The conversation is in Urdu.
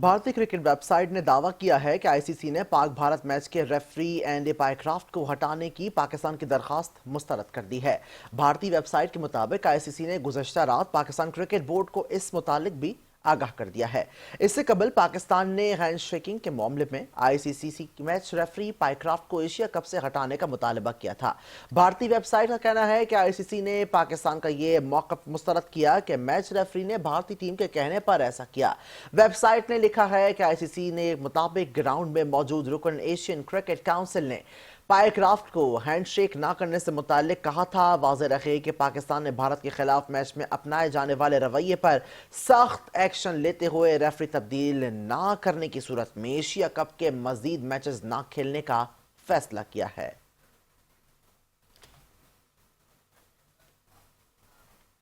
بھارتی کرکٹ ویب سائٹ نے دعویٰ کیا ہے کہ آئی سی سی نے پاک بھارت میچ کے ریفری اینڈی پائیکرافٹ کو ہٹانے کی پاکستان کی درخواست مسترد کر دی ہے۔ بھارتی ویب سائٹ کے مطابق آئی سی سی نے گزشتہ رات پاکستان کرکٹ بورڈ کو اس متعلق بھی آگاہ کر دیا ہے۔ اس سے قبل پاکستان نے ہینڈ شیکنگ کے معاملے میں آئی سی سی میچ ریفری پائیکرافٹ کو ایشیا کپ سے ہٹانے کا مطالبہ کیا تھا۔ بھارتی ویب سائٹ کا کہنا ہے کہ آئی سی سی نے پاکستان کا یہ موقف مسترد کیا کہ میچ ریفری نے بھارتی ٹیم کے کہنے پر ایسا کیا۔ ویب سائٹ نے لکھا ہے کہ آئی سی سی نے مطابق گراؤنڈ میں موجود رکن ایشین کرکٹ کونسل نے پائیکرافٹ کو ہینڈ شیک نہ کرنے سے متعلق کہا تھا۔ واضح رکھے کہ پاکستان نے بھارت کے خلاف میچ میں اپنائے جانے والے رویے پر سخت ایکشن لیتے ہوئے ریفری تبدیل نہ کرنے کی صورت میں ایشیا کپ کے مزید میچز نہ کھیلنے کا فیصلہ کیا ہے۔